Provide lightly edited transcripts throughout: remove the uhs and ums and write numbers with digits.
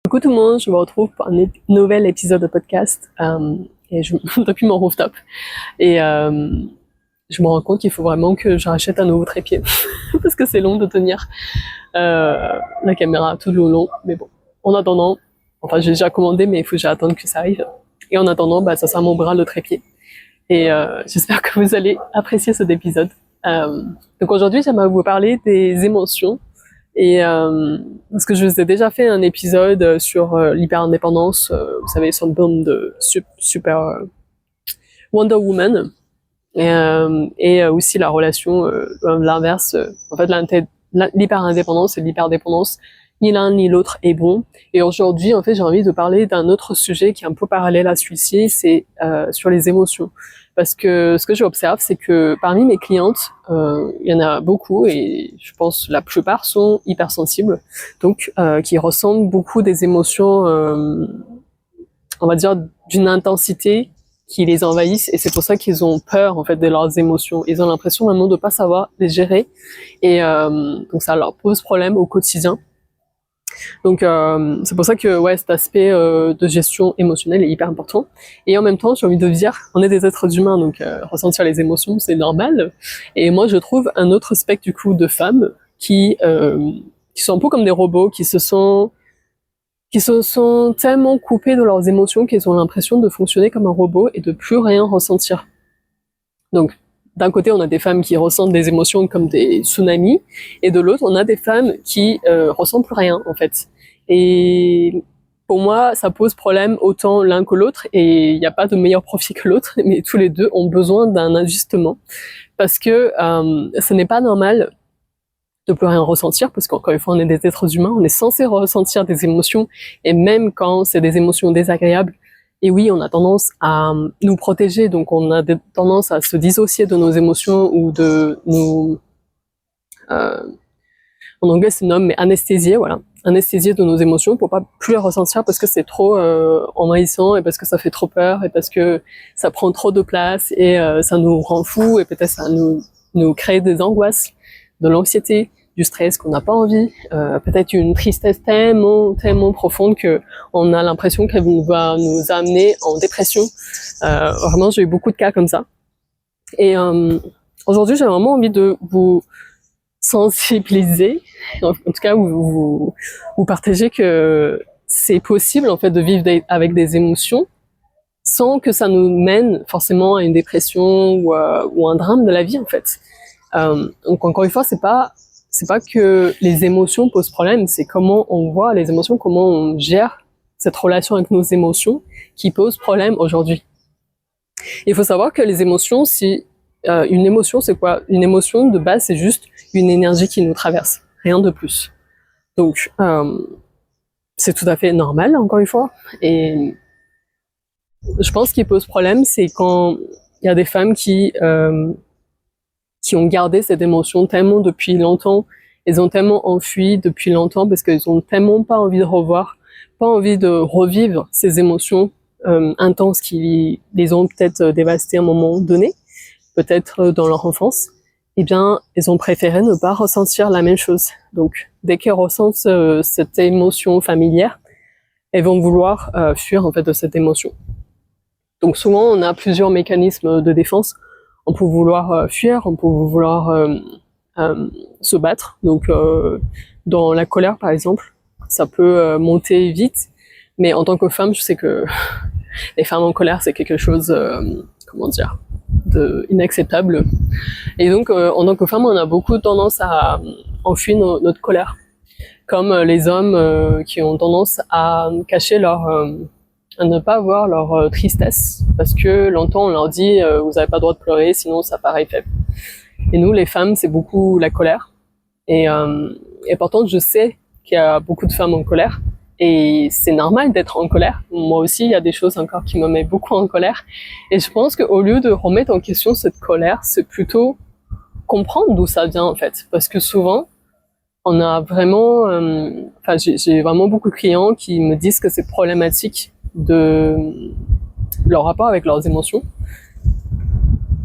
Coucou tout le monde, je me retrouve pour un nouvel épisode de podcast depuis mon rooftop. Et je me rends compte qu'il faut vraiment que je rachète un nouveau trépied parce que c'est long de tenir la caméra tout le long. Mais bon, en attendant, enfin j'ai déjà commandé mais il faut que j'attende que ça arrive. Et en attendant, ça sert mon bras le trépied. Et j'espère que vous allez apprécier cet épisode. Donc aujourd'hui, j'aimerais vous parler des émotions. Et parce que je vous ai déjà fait un épisode sur l'hyper-indépendance, vous savez, syndrome de super Wonder Woman, et aussi la relation, l'inverse, en fait l'hyper-indépendance et l'hyper-dépendance, ni l'un ni l'autre est bon. Et aujourd'hui, en fait, j'ai envie de parler d'un autre sujet qui est un peu parallèle à celui-ci, c'est sur les émotions. Parce que ce que j'observe, c'est que parmi mes clientes, il y en a beaucoup, et je pense la plupart sont hypersensibles, donc qui ressentent beaucoup des émotions, on va dire, d'une intensité qui les envahissent, et c'est pour ça qu'ils ont peur en fait de leurs émotions. Ils ont l'impression vraiment de pas savoir les gérer, et donc ça leur pose problème au quotidien. Donc c'est pour ça que cet aspect de gestion émotionnelle est hyper important. Et en même temps, j'ai envie de dire, on est des êtres humains, donc ressentir les émotions, c'est normal. Et moi, je trouve un autre spectre du coup de femmes qui sont un peu comme des robots, qui se sont tellement coupées de leurs émotions qu'elles ont l'impression de fonctionner comme un robot et de plus rien ressentir. Donc d'un côté, on a des femmes qui ressentent des émotions comme des tsunamis, et de l'autre, on a des femmes qui ressentent plus rien, en fait. Et pour moi, ça pose problème autant l'un que l'autre, et il n'y a pas de meilleur profil que l'autre, mais tous les deux ont besoin d'un ajustement, parce que ce n'est pas normal de plus rien ressentir, parce qu'encore une fois, on est des êtres humains, on est censé ressentir des émotions, et même quand c'est des émotions désagréables, et oui, on a tendance à nous protéger, donc on a tendance à se dissocier de nos émotions ou de nous, en anglais c'est nomme, mais anesthésier, voilà, anesthésier de nos émotions pour pas plus les ressentir parce que c'est trop envahissant et parce que ça fait trop peur et parce que ça prend trop de place et ça nous rend fous et peut-être ça nous crée des angoisses, de l'anxiété, du stress qu'on n'a pas envie, peut-être une tristesse tellement profonde que on a l'impression qu'elle va nous amener en dépression. Vraiment, j'ai eu beaucoup de cas comme ça. Et aujourd'hui, j'ai vraiment envie de vous sensibiliser, en tout cas vous partager que c'est possible en fait de vivre avec des émotions sans que ça nous mène forcément à une dépression ou un drame de la vie en fait. Donc encore une fois, c'est pas que les émotions posent problème, c'est comment on voit les émotions, comment on gère cette relation avec nos émotions qui pose problème aujourd'hui. Il faut savoir que les émotions, une émotion, c'est quoi? Une émotion de base, c'est juste une énergie qui nous traverse, rien de plus. Donc c'est tout à fait normal, encore une fois. Et je pense qu'il pose problème, c'est quand il y a des femmes qui ont gardé cette émotion tellement depuis longtemps, elles ont tellement enfui depuis longtemps parce qu'elles ont tellement pas envie de revoir, pas envie de revivre ces émotions intenses qui les ont peut-être dévastées à un moment donné, peut-être dans leur enfance. Eh bien, elles ont préféré ne pas ressentir la même chose. Donc, dès qu'elles ressentent cette émotion familière, elles vont vouloir fuir en fait de cette émotion. Donc souvent, on a plusieurs mécanismes de défense. On peut vouloir fuir, on peut vouloir se battre. Donc dans la colère par exemple, ça peut monter vite. Mais en tant que femme, je sais que les femmes en colère, c'est quelque chose, inacceptable. Et donc en tant que femme, on a beaucoup tendance à enfuir notre colère. Comme les hommes qui ont tendance à cacher à ne pas voir leur tristesse, parce que longtemps on leur dit vous n'avez pas le droit de pleurer, sinon ça paraît faible. Et nous, les femmes, c'est beaucoup la colère. Et pourtant, je sais qu'il y a beaucoup de femmes en colère, et c'est normal d'être en colère. Moi aussi, il y a des choses encore qui me mettent beaucoup en colère. Et je pense qu'au lieu de remettre en question cette colère, c'est plutôt comprendre d'où ça vient en fait, parce que souvent, on a vraiment, j'ai vraiment beaucoup de clients qui me disent que c'est problématique de leur rapport avec leurs émotions.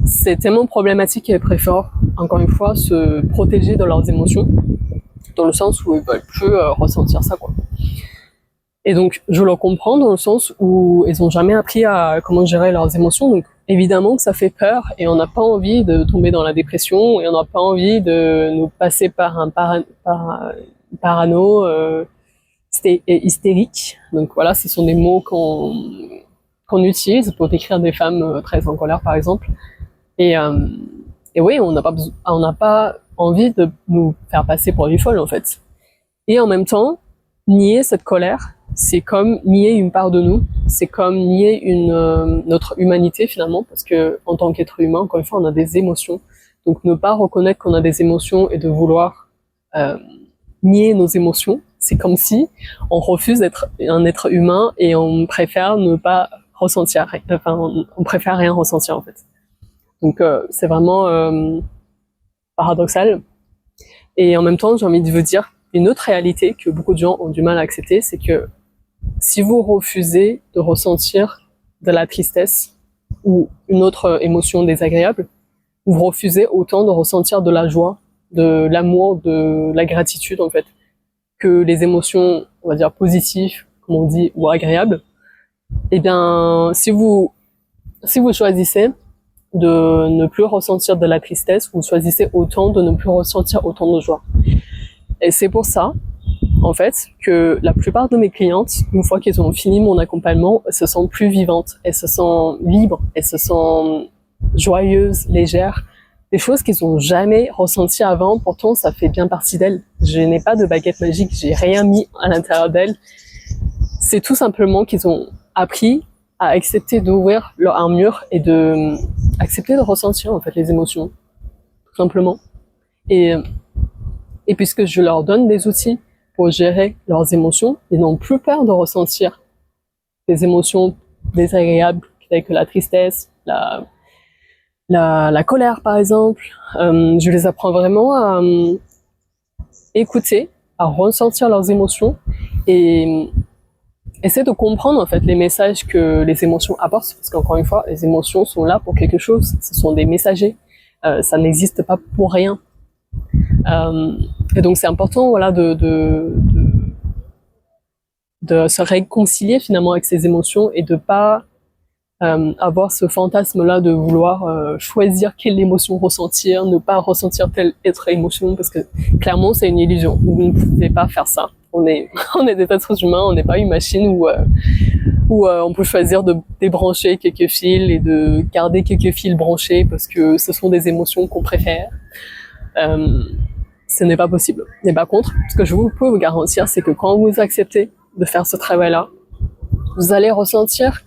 C'est tellement problématique qu'elles préfèrent, encore une fois, se protéger de leurs émotions, dans le sens où ils veulent plus ressentir ça, quoi. Et donc, je le comprends dans le sens où ils ont jamais appris à comment gérer leurs émotions. Donc, évidemment que ça fait peur et on n'a pas envie de tomber dans la dépression et on n'a pas envie de nous passer par un parano hystérique. Donc voilà, ce sont des mots qu'on utilise pour décrire des femmes très en colère, par exemple. Et oui, on n'a pas envie de nous faire passer pour des folles, en fait. Et en même temps, nier cette colère, c'est comme nier une part de nous, c'est comme nier notre humanité finalement, parce que en tant qu'être humain, encore une fois, on a des émotions. Donc ne pas reconnaître qu'on a des émotions et de vouloir nier nos émotions, c'est comme si on refuse d'être un être humain et on préfère ne pas ressentir, enfin on préfère rien ressentir en fait. Donc c'est vraiment paradoxal. Et en même temps, j'ai envie de vous dire une autre réalité que beaucoup de gens ont du mal à accepter, c'est que si vous refusez de ressentir de la tristesse ou une autre émotion désagréable, vous refusez autant de ressentir de la joie, de l'amour, de la gratitude en fait, que les émotions, on va dire positives, comme on dit, ou agréables. Eh bien, si vous choisissez de ne plus ressentir de la tristesse, vous choisissez autant de ne plus ressentir autant de joie. Et c'est pour ça, en fait, que la plupart de mes clientes, une fois qu'elles ont fini mon accompagnement, elles se sentent plus vivantes, elles se sentent libres, elles se sentent joyeuses, légères, des choses qu'elles n'ont jamais ressenties avant, pourtant ça fait bien partie d'elles. Je n'ai pas de baguette magique, j'ai rien mis à l'intérieur d'elles. C'est tout simplement qu'ils ont appris à accepter d'ouvrir leur armure et de accepter de ressentir en fait les émotions, tout simplement. Et puisque je leur donne des outils pour gérer leurs émotions, ils n'ont plus peur de ressentir des émotions désagréables, telles que la tristesse, la colère par exemple. Je les apprends vraiment à écouter, à ressentir leurs émotions et essayer de comprendre en fait les messages que les émotions apportent, parce qu'encore une fois, les émotions sont là pour quelque chose, ce sont des messagers, ça n'existe pas pour rien. Et donc c'est important voilà, de se réconcilier finalement avec ses émotions et de pas avoir ce fantasme-là de vouloir choisir quelle émotion ressentir, ne pas ressentir telle autre émotion, parce que clairement c'est une illusion. Vous ne pouvez pas faire ça. On est des êtres humains, on n'est pas une machine où on peut choisir de débrancher quelques fils et de garder quelques fils branchés parce que ce sont des émotions qu'on préfère. Ce n'est pas possible. Mais par contre, ce que je peux vous garantir, c'est que quand vous acceptez de faire ce travail-là, vous allez ressentir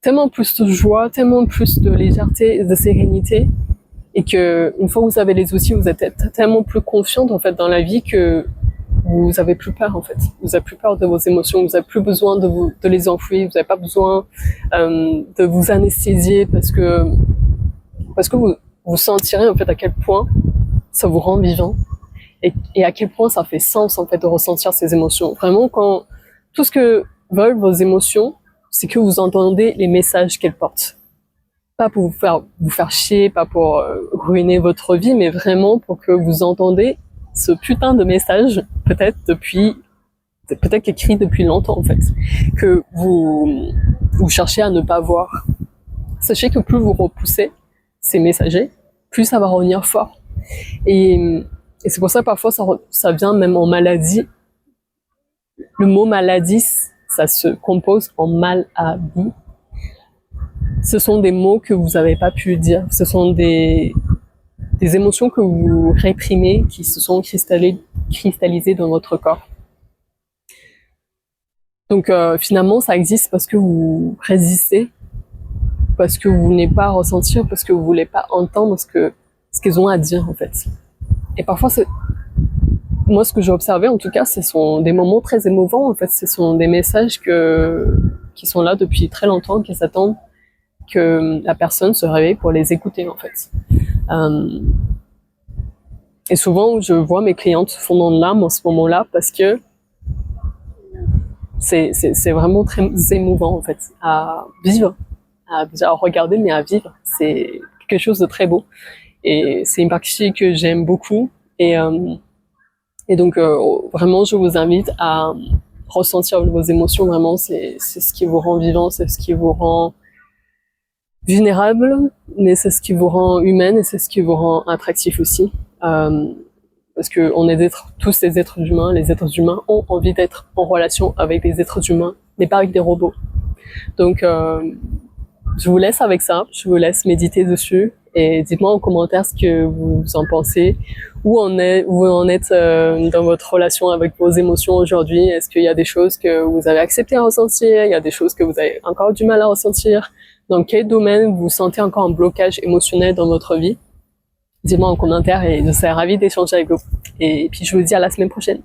tellement plus de joie, tellement plus de légèreté et de sérénité, et que une fois que vous avez les outils, vous êtes tellement plus confiante en fait dans la vie que vous avez plus peur en fait. Vous avez plus peur de vos émotions, vous avez plus besoin de les enfouir, vous n'avez pas besoin de vous anesthésier parce que vous sentirez en fait à quel point ça vous rend vivant et à quel point ça fait sens en fait de ressentir ces émotions. Vraiment, quand tout ce que veulent vos émotions, c'est que vous entendez les messages qu'elles portent. Pas pour vous faire chier, pas pour ruiner votre vie, mais vraiment pour que vous entendez ce putain de message, peut-être écrit depuis longtemps en fait, que vous cherchez à ne pas voir. Sachez que plus vous repoussez ces messagers, plus ça va revenir fort. Et c'est pour ça que parfois ça vient même en maladie. Le mot maladie, ça se compose en mal-à-vie. Ce sont des mots que vous n'avez pas pu dire. Ce sont des émotions que vous réprimez, qui se sont cristallisées dans votre corps. Donc finalement, ça existe parce que vous résistez, parce que vous voulez pas ressentir, parce que vous voulez pas entendre ce qu'ils ont à dire en fait. Et parfois, moi, ce que j'ai observé, en tout cas, ce sont des moments très émouvants. En fait, ce sont des messages qui sont là depuis très longtemps, qui s'attendent que la personne se réveille pour les écouter, en fait. Et souvent, je vois mes clientes fondant de larmes en ce moment-là parce que c'est vraiment très émouvant, en fait, à vivre, à regarder, mais à vivre. C'est quelque chose de très beau. Et c'est une partie que j'aime beaucoup. Et donc, vraiment, je vous invite à ressentir vos émotions, vraiment, c'est ce qui vous rend vivant, c'est ce qui vous rend vulnérable, mais c'est ce qui vous rend humaine et c'est ce qui vous rend attractif aussi. Parce que on est tous des êtres humains, les êtres humains ont envie d'être en relation avec des êtres humains, mais pas avec des robots. Donc, je vous laisse avec ça, je vous laisse méditer dessus et dites-moi en commentaire ce que vous en pensez, où vous en êtes dans votre relation avec vos émotions aujourd'hui. Est-ce qu'il y a des choses que vous avez accepté à ressentir, il y a des choses que vous avez encore du mal à ressentir, dans quel domaine vous sentez encore un blocage émotionnel dans votre vie. Dites-moi en commentaire et je serai ravie d'échanger avec vous. Et puis je vous dis à la semaine prochaine.